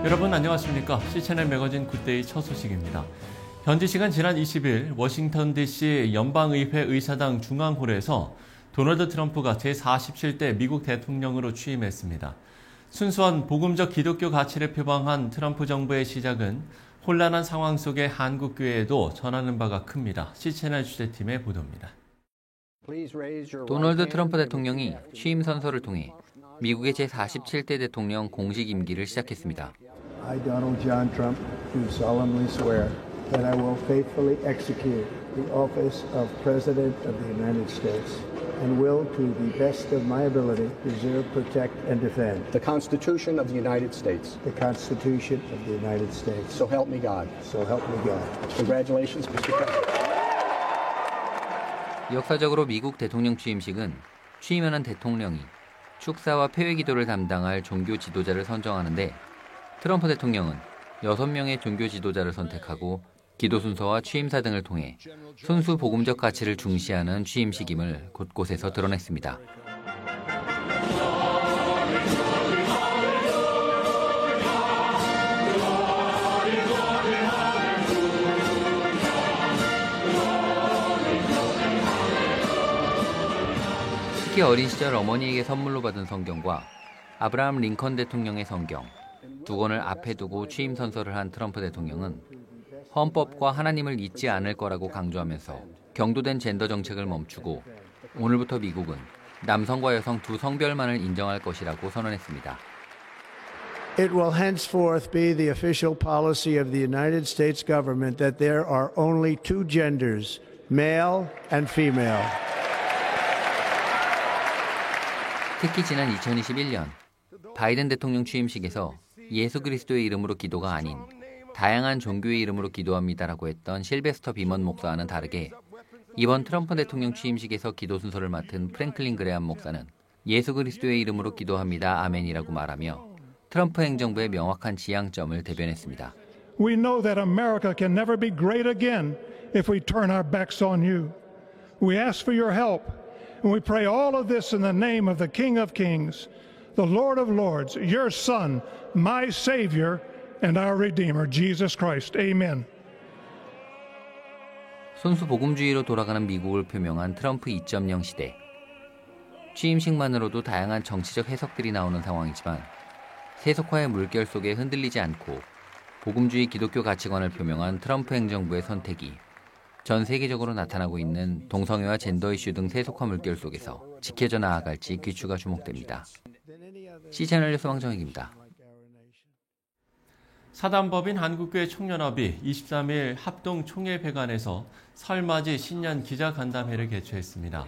여러분 안녕하십니까? C채널 매거진 굿데이 첫 소식입니다. 현지 시간 지난 20일 워싱턴 DC 연방의회 의사당 중앙홀에서 도널드 트럼프가 제47대 미국 대통령으로 취임했습니다. 순수한 복음적 기독교 가치를 표방한 트럼프 정부의 시작은 혼란한 상황 속의 한국교회에도 전하는 바가 큽니다. C채널 취재팀의 보도입니다. 도널드 트럼프 대통령이 취임 선서를 통해 미국의 제47대 대통령 공식 임기를 시작했습니다. I, Donald John Trump, do solemnly swear that I will faithfully execute the office of President of the United States and will, to the best of my ability, preserve, protect, and defend the Constitution of the United States. the Constitution of the United States. So help me God. So help me God. Congratulations, Mr. President. 역사적으로 미국 대통령 취임식은 취임하는 대통령이 축사와 폐회 기도를 담당할 종교 지도자를 선정하는데 트럼프 대통령은 6명의 종교 지도자를 선택하고 기도 순서와 취임사 등을 통해 순수 복음적 가치를 중시하는 취임식임을 곳곳에서 드러냈습니다. 특히 어린 시절 어머니에게 선물로 받은 성경과 아브라함 링컨 대통령의 성경, 두 권을 앞에 두고 취임 선서를 한 트럼프 대통령은 헌법과 하나님을 잊지 않을 거라고 강조하면서 경도된 젠더 정책을 멈추고 오늘부터 미국은 남성과 여성 두 성별만을 인정할 것이라고 선언했습니다. It will henceforth be the official policy of the United States government that there are only two genders, male and female. 특히 지난 2021년 바이든 대통령 취임식에서 예수 그리스도의 이름으로 기도가 아닌 다양한 종교의 이름으로 기도합니다라고 했던 실베스터 비먼 목사와는 다르게 이번 트럼프 대통령 취임식에서 기도 순서를 맡은 프랭클린 그레엄 목사는 예수 그리스도의 이름으로 기도합니다 아멘이라고 말하며 트럼프 행정부의 명확한 지향점을 대변했습니다. We know that America can never be great again if we turn our backs on you. We ask for your help and we pray all of this in the name of the King of Kings, the Lord of Lords, your Son, my Savior, and our Redeemer, Jesus Christ. Amen. 순수 복음주의로 돌아가는 미국을 표명한 트럼프 2.0 시대. 취임식만으로도 다양한 정치적 해석들이 나오는 상황이지만 세속화의 물결 속에 흔들리지 않고 복음주의 기독교 가치관을 표명한 트럼프 행정부의 선택이 전 세계적으로 나타나고 있는 동성애와 젠더 이슈 등 세속화 물결 속에서 지켜져 나아갈지 귀추가 주목됩니다. C채널 뉴스 황정익입니다. 사단법인 한국교회 총연합이 23일 합동총회회관에서 설맞이 신년 기자간담회를 개최했습니다.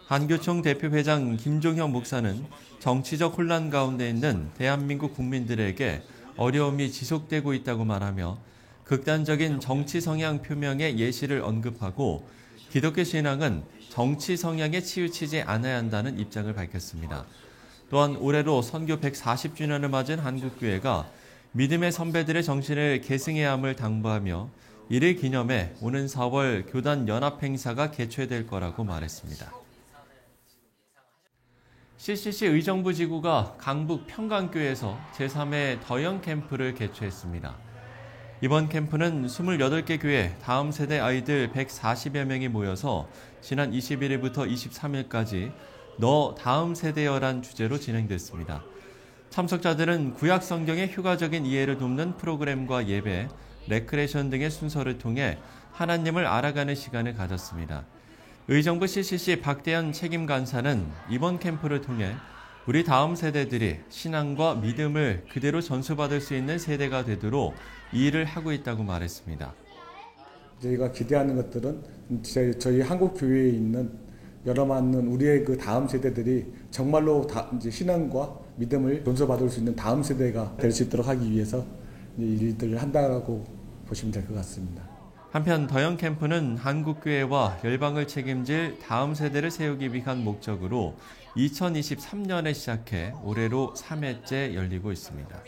한교총 대표회장 김종형 목사는 정치적 혼란 가운데 있는 대한민국 국민들에게 어려움이 지속되고 있다고 말하며 극단적인 정치 성향 표명의 예시를 언급하고 기독교 신앙은 정치 성향에 치우치지 않아야 한다는 입장을 밝혔습니다. 또한 올해로 선교 140주년을 맞은 한국교회가 믿음의 선배들의 정신을 계승해야 함을 당부하며 이를 기념해 오는 4월 교단 연합 행사가 개최될 거라고 말했습니다. CCC 의정부 지구가 강북 평강교에서 제3회 더영 캠프를 개최했습니다. 이번 캠프는 28개 교회 다음 세대 아이들 140여 명이 모여서 지난 21일부터 23일까지 너 다음 세대여란 주제로 진행됐습니다. 참석자들은 구약 성경의 효과적인 이해를 돕는 프로그램과 예배, 레크레이션 등의 순서를 통해 하나님을 알아가는 시간을 가졌습니다. 의정부 CCC 박대현 책임간사는 이번 캠프를 통해 우리 다음 세대들이 신앙과 믿음을 그대로 전수받을 수 있는 세대가 되도록 이 일을 하고 있다고 말했습니다. 저희가 기대하는 것들은 저희 한국 교회에 있는 여러 많은 우리의 그 다음 세대들이 정말로 이제 신앙과 믿음을 전수받을 수 있는 다음 세대가 될 수 있도록 하기 위해서 이 일들을 한다고 보시면 될 것 같습니다. 한편 더영 캠프는 한국교회와 열방을 책임질 다음 세대를 세우기 위한 목적으로 2023년에 시작해 올해로 3회째 열리고 있습니다.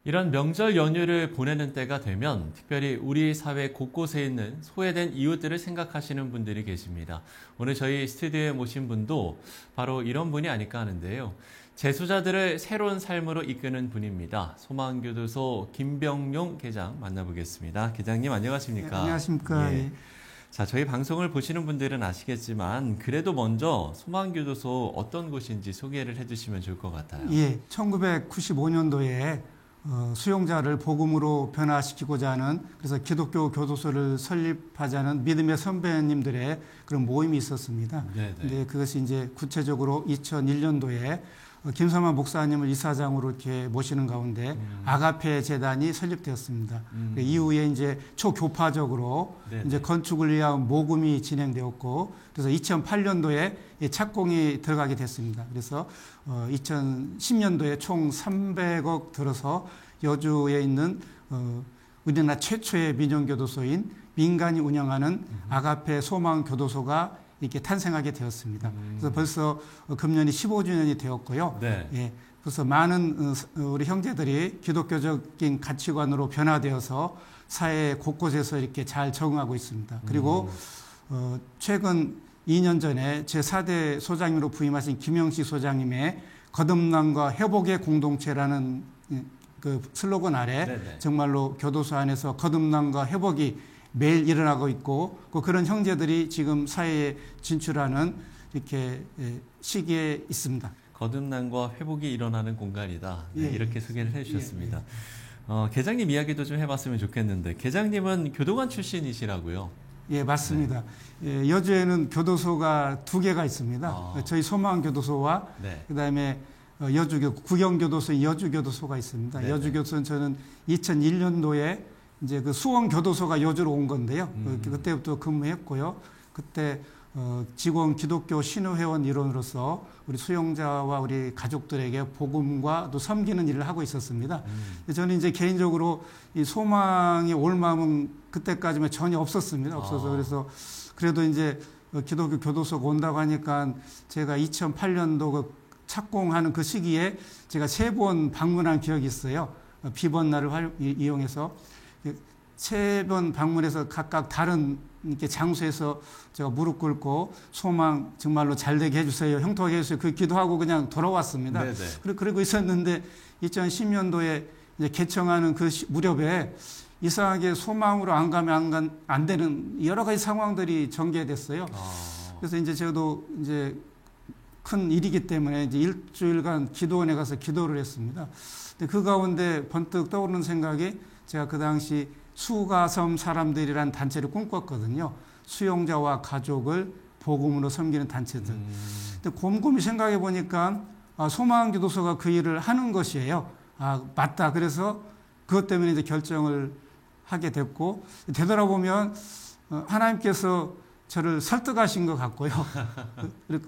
이런 명절 연휴를 보내는 때가 되면 특별히 우리 사회 곳곳에 있는 소외된 이웃들을 생각하시는 분들이 계십니다. 오늘 저희 스튜디오에 모신 분도 바로 이런 분이 아닐까 하는데요. 재소자들을 새로운 삶으로 이끄는 분입니다. 소망교도소 김병용 계장 만나보겠습니다. 계장님 안녕하십니까? 네, 안녕하십니까? 예. 자, 저희 방송을 보시는 분들은 아시겠지만 그래도 먼저 소망교도소 어떤 곳인지 소개를 해주시면 좋을 것 같아요. 예, 1995년도에 수용자를 복음으로 변화시키고자 하는, 그래서 기독교 교도소를 설립하자는 믿음의 선배님들의 그런 모임이 있었습니다. 근데 그것이 이제 구체적으로 2001년도에 김삼환 목사님을 이사장으로 이렇게 모시는 가운데 아가페 재단이 설립되었습니다. 이후에 이제 초교파적으로 이제 건축을 위한 모금이 진행되었고, 그래서 2008년도에 착공이 들어가게 됐습니다. 그래서 2010년도에 총 300억 들어서 여주에 있는 우리나라 최초의 민영교도소인 민간이 운영하는 아가페 소망교도소가 이렇게 탄생하게 되었습니다. 그래서 벌써 금년이 15주년이 되었고요. 네. 예, 그래서 많은 우리 형제들이 기독교적인 가치관으로 변화되어서 사회 곳곳에서 이렇게 잘 적응하고 있습니다. 그리고 최근 2년 전에 제4대 소장님으로 부임하신 김영식 소장님의 거듭남과 회복의 공동체라는 그 슬로건 아래 정말로 교도소 안에서 거듭남과 회복이 매일 일어나고 있고, 그런 형제들이 지금 사회에 진출하는 이렇게 시기에 있습니다. 거듭남과 회복이 일어나는 공간이다. 네, 이렇게 소개를 해주셨습니다. 계장님 이야기도 좀 해봤으면 좋겠는데, 계장님은 교도관 출신이시라고요? 예, 맞습니다. 예, 여주에는 교도소가 2개가 있습니다. 저희 소망교도소와 그다음에 구경교도소, 여주교도소가 있습니다. 여주교도소는 저는 2001년도에 이제 그 수원교도소가 여주로 온 건데요. 그때부터 근무했고요. 그때 직원 기독교 신우회원 일원으로서 우리 수용자와 우리 가족들에게 복음과 또 섬기는 일을 하고 있었습니다. 저는 이제 개인적으로 이 소망이 올 마음은 그때까지만 전혀 없었습니다. 없어서 그래서 그래도 이제 기독교 교도소가 온다고 하니까 제가 2008년도 그 착공하는 그 시기에 제가 3번 방문한 기억이 있어요. 비번날을 이용해서 3번 방문해서 각각 다른 이렇게 장소에서 제가 무릎 꿇고 소망 정말로 잘 되게 해주세요, 형통하게 해주세요, 그 기도하고 그냥 돌아왔습니다. 그리고 있었는데 2010년도에 이제 개청하는 그 무렵에 이상하게 소망으로 안 가면 안 되는 여러 가지 상황들이 전개됐어요. 그래서 이제 저도 이제 큰 일이기 때문에 이제 일주일간 기도원에 가서 기도를 했습니다. 근데 그 가운데 번뜩 떠오르는 생각이, 제가 그 당시 수가섬 사람들이라는 단체를 꿈꿨거든요. 수용자와 가족을 복음으로 섬기는 단체들. 근데 곰곰이 생각해 보니까 소망교도소가 그 일을 하는 것이에요. 맞다. 그래서 그것 때문에 이제 결정을 하게 됐고, 되돌아보면 하나님께서 저를 설득하신 것 같고요.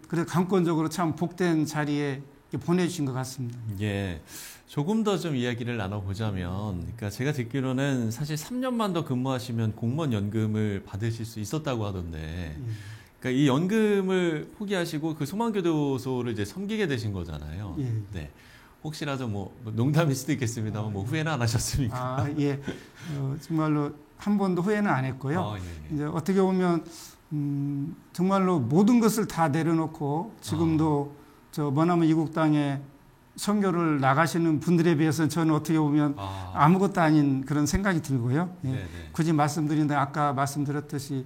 그래서 감권적으로 참 복된 자리에 보내주신 것 같습니다. 예. 조금 더 좀 이야기를 나눠보자면, 그러니까 제가 듣기로는 사실 3년만 더 근무하시면 공무원 연금을 받으실 수 있었다고 하던데, 그러니까 이 연금을 포기하시고 그 소망교도소를 이제 섬기게 되신 거잖아요. 네. 혹시라도 뭐 농담일 수도 있겠습니다만 뭐 후회는 안 하셨습니까? 예. 정말로 한 번도 후회는 안 했고요. 이제 어떻게 보면 정말로 모든 것을 다 내려놓고 지금도 저 머나먼 이국 땅에 선교를 나가시는 분들에 비해서는 저는 어떻게 보면 아무것도 아닌 그런 생각이 들고요. 굳이 말씀드린데 아까 말씀드렸듯이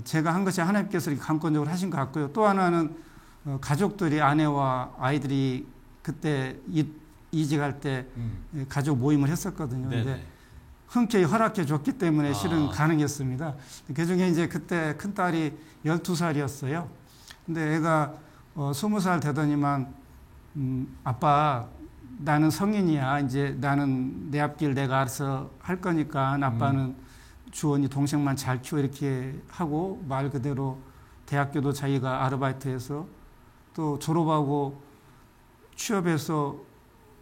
제가 한 것이 하나님께서 이렇게 감권적으로 하신 것 같고요. 또 하나는 가족들이, 아내와 아이들이 그때 이직할 때 가족 모임을 했었거든요. 근데 흔쾌히 허락해 줬기 때문에 실은 가능했습니다. 그중에 이제 그때 큰딸이 12살이었어요. 근데 애가 20살 되더니만 아빠, 나는 성인이야. 이제 나는 내 앞길 내가 알아서 할 거니까 아빠는 주원이 동생만 잘 키워, 이렇게 하고 말 그대로 대학교도 자기가 아르바이트해서 또 졸업하고 취업해서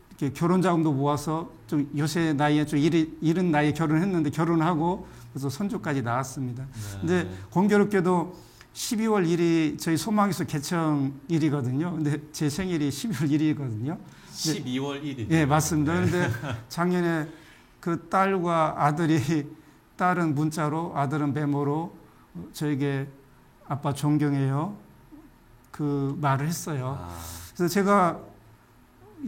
이렇게 결혼 자금도 모아서 좀 요새 나이에 좀 이른 나이에 결혼했는데 결혼하고 그래서 손주까지 낳았습니다. 근데 공교롭게도 12월 1일이 저희 소망에서 개청일이거든요. 근데 제 생일이 12월 1일이거든요. 12월 1일. 예, 맞습니다. 네. 그런데 작년에 그 딸과 아들이 딸은 문자로 아들은 메모로 저에게 아빠 존경해요. 그 말을 했어요. 그래서 제가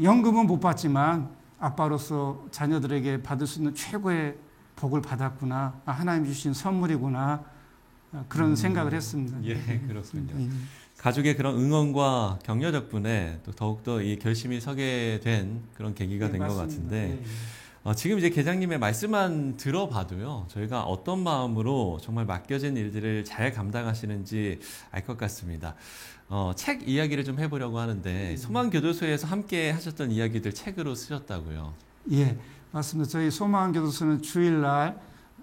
연금은 못 받지만 아빠로서 자녀들에게 받을 수 있는 최고의 복을 받았구나. 하나님 주신 선물이구나. 그런 생각을 했습니다. 예, 그렇군요. 가족의 그런 응원과 격려 덕분에 또 더욱더 이 결심이 서게 된 그런 계기가 된 것 같은데 지금 이제 계장님의 말씀만 들어봐도요, 저희가 어떤 마음으로 정말 맡겨진 일들을 잘 감당하시는지 알 것 같습니다. 책 이야기를 좀 해보려고 하는데 소망교도소에서 함께 하셨던 이야기들 책으로 쓰셨다고요? 예, 맞습니다. 저희 소망교도소는 주일날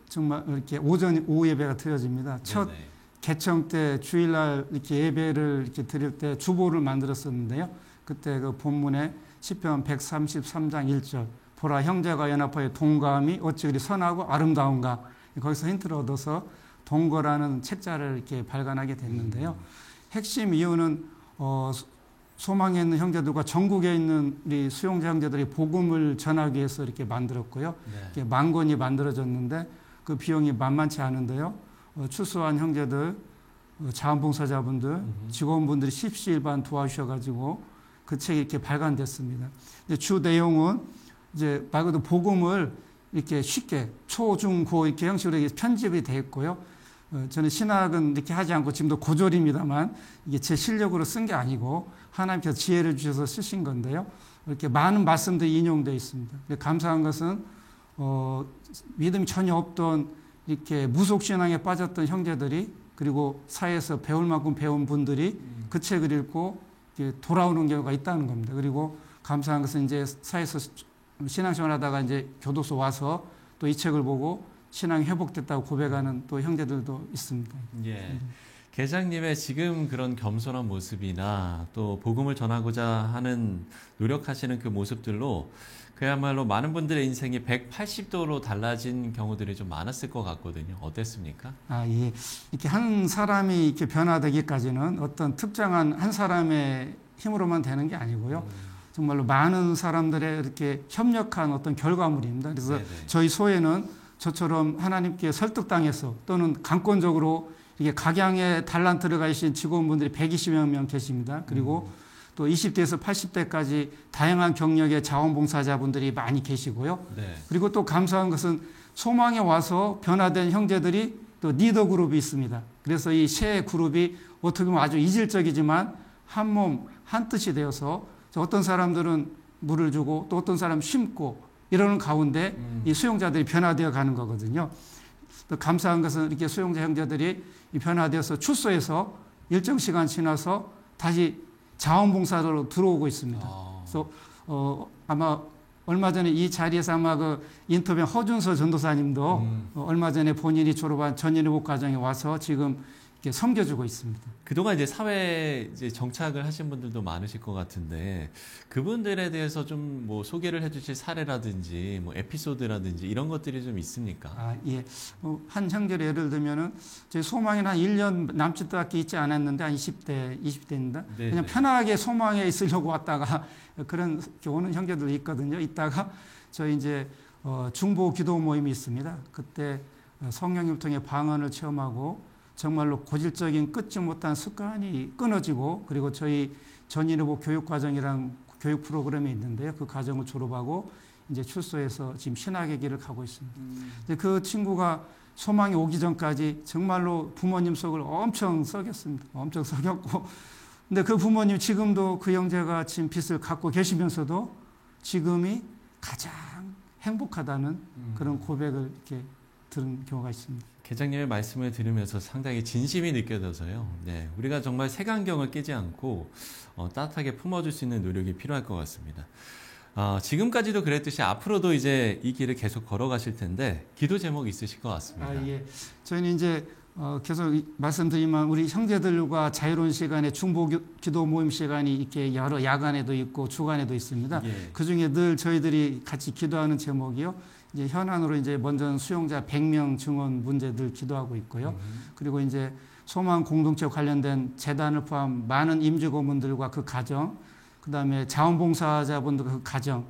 정말 이렇게 오후 예배가 드려집니다. 첫 네네. 개청 때 주일날 이렇게 예배를 이렇게 드릴 때 주보를 만들었었는데요. 그때 그 본문에 시편 133장 1절 보라 형제가 연합하여 동거함이 어찌 그리 선하고 아름다운가, 거기서 힌트를 얻어서 동거라는 책자를 이렇게 발간하게 됐는데요. 핵심 이유는 소망에 있는 형제들과 전국에 있는 우리 수용자 형제들이 복음을 전하기 위해서 이렇게 만들었고요. 이렇게 만 권이 만들어졌는데 그 비용이 만만치 않은데요. 출소한 형제들, 자원봉사자분들, 직원분들이 십시일반 도와주셔가지고 그 책이 이렇게 발간됐습니다. 주 내용은 이제 말 그대로 복음을 이렇게 쉽게 초, 중, 고 이렇게 형식으로 이렇게 편집이 되어 있고요. 저는 신학은 이렇게 하지 않고 지금도 고졸입니다만 이게 제 실력으로 쓴 게 아니고 하나님께서 지혜를 주셔서 쓰신 건데요. 이렇게 많은 말씀들이 인용되어 있습니다. 감사한 것은 믿음이 전혀 없던 이렇게 무속신앙에 빠졌던 형제들이 그리고 사회에서 배울 만큼 배운 분들이 그 책을 읽고 돌아오는 경우가 있다는 겁니다. 그리고 감사한 것은 이제 사회에서 신앙생활 하다가 이제 교도소 와서 또 이 책을 보고 신앙이 회복됐다고 고백하는 또 형제들도 있습니다. 예. 계장님의 지금 그런 겸손한 모습이나 또 복음을 전하고자 하는 노력하시는 그 모습들로 그야말로 많은 분들의 인생이 180도로 달라진 경우들이 좀 많았을 것 같거든요. 어땠습니까? 예. 이렇게 한 사람이 이렇게 변화되기까지는 어떤 특정한 한 사람의 힘으로만 되는 게 아니고요. 정말로 많은 사람들의 이렇게 협력한 어떤 결과물입니다. 그래서 네네. 저희 소회는 저처럼 하나님께 설득당해서 또는 강권적으로 이게 각양의 달란트를 가지신 직원분들이 120여 명 계십니다. 그리고 또 20대에서 80대까지 다양한 경력의 자원봉사자분들이 많이 계시고요. 네. 그리고 또 감사한 것은 소망에 와서 변화된 형제들이 또 리더 그룹이 있습니다. 그래서 이 세 그룹이 어떻게 보면 아주 이질적이지만 한 몸, 한 뜻이 되어서 어떤 사람들은 물을 주고 또 어떤 사람 심고 이러는 가운데 이 수용자들이 변화되어 가는 거거든요. 또 감사한 것은 이렇게 수용자 형제들이 변화되어서 출소해서 일정 시간 지나서 다시 자원봉사로 들어오고 있습니다. 그래서 아마 얼마 전에 이 자리에서 아마 그 인터뷰한 허준서 전도사님도 얼마 전에 본인이 졸업한 전인회복 과정에 와서 지금 이렇게 섬겨주고 있습니다. 그동안 이제 사회에 이제 정착을 하신 분들도 많으실 것 같은데 그분들에 대해서 좀 뭐 소개를 해주실 사례라든지 뭐 에피소드라든지 이런 것들이 좀 있습니까? 예. 한 형제를 예를 들면은 저희 소망에는 한 1년 남짓밖에 있지 않았는데 한 20대입니다. 네네. 그냥 편하게 소망에 있으려고 왔다가 그런 오는 형제들도 있거든요. 있다가 저희 이제 중보 기도 모임이 있습니다. 그때 성령님 통해 방언을 체험하고 정말로 고질적인 끊지 못한 습관이 끊어지고 그리고 저희 전인회복 교육과정이랑 교육 프로그램이 있는데요. 그 과정을 졸업하고 이제 출소해서 지금 신학의 길을 가고 있습니다. 그 친구가 소망이 오기 전까지 정말로 부모님 속을 엄청 썩였습니다. 엄청 썩였고 근데 그 부모님 지금도 그 형제가 지금 빚을 갖고 계시면서도 지금이 가장 행복하다는 그런 고백을 이렇게 들은 경우가 있습니다. 계장님의 말씀을 들으면서 상당히 진심이 느껴져서요. 네, 우리가 정말 색안경을 끼지 않고 따뜻하게 품어줄 수 있는 노력이 필요할 것 같습니다. 지금까지도 그랬듯이 앞으로도 이제 이 길을 계속 걸어가실 텐데 기도 제목 있으실 것 같습니다. 예. 저희는 이제 계속 말씀드리면 우리 형제들과 자유로운 시간에 중보 기도 모임 시간이 이렇게 여러 야간에도 있고 주간에도 있습니다. 예. 그 중에 늘 저희들이 같이 기도하는 제목이요. 이제 현안으로 이제 먼저 수용자 100명 증원 문제들 기도하고 있고요. 그리고 이제 소망 공동체 관련된 재단을 포함 많은 임직원분들과 그 가정, 그다음에 자원봉사자분들 그 가정,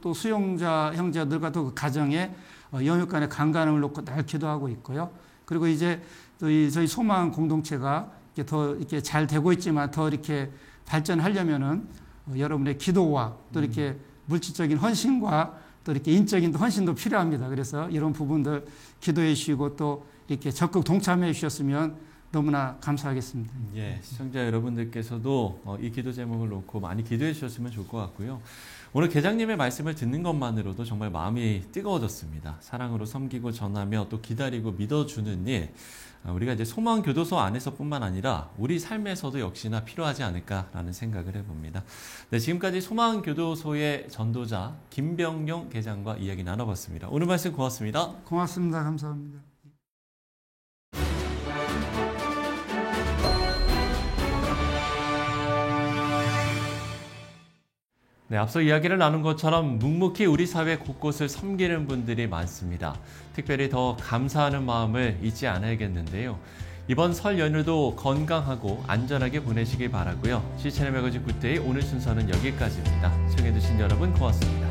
또 수용자 형제들과 또 그 가정에 영육간의 강간을 놓고 늘 기도하고 있고요. 그리고 이제 저희 소망 공동체가 더 이렇게 잘 되고 있지만 더 이렇게 발전하려면은 여러분의 기도와 또 이렇게 물질적인 헌신과 또 이렇게 인적인 헌신도 필요합니다. 그래서 이런 부분들 기도해 주시고 또 이렇게 적극 동참해 주셨으면 너무나 감사하겠습니다. 예, 시청자 여러분들께서도 이 기도 제목을 놓고 많이 기도해 주셨으면 좋을 것 같고요. 오늘 계장님의 말씀을 듣는 것만으로도 정말 마음이 뜨거워졌습니다. 사랑으로 섬기고 전하며 또 기다리고 믿어주는 일, 우리가 이제 소망교도소 안에서뿐만 아니라 우리 삶에서도 역시나 필요하지 않을까라는 생각을 해봅니다. 네, 지금까지 소망교도소의 전도자 김병용 계장과 이야기 나눠봤습니다. 오늘 말씀 고맙습니다. 고맙습니다. 감사합니다. 네, 앞서 이야기를 나눈 것처럼 묵묵히 우리 사회 곳곳을 섬기는 분들이 많습니다. 특별히 더 감사하는 마음을 잊지 않아야겠는데요. 이번 설 연휴도 건강하고 안전하게 보내시길 바라고요. CCN의 매거진 굿데이 오늘 순서는 여기까지입니다. 시청해주신 여러분 고맙습니다.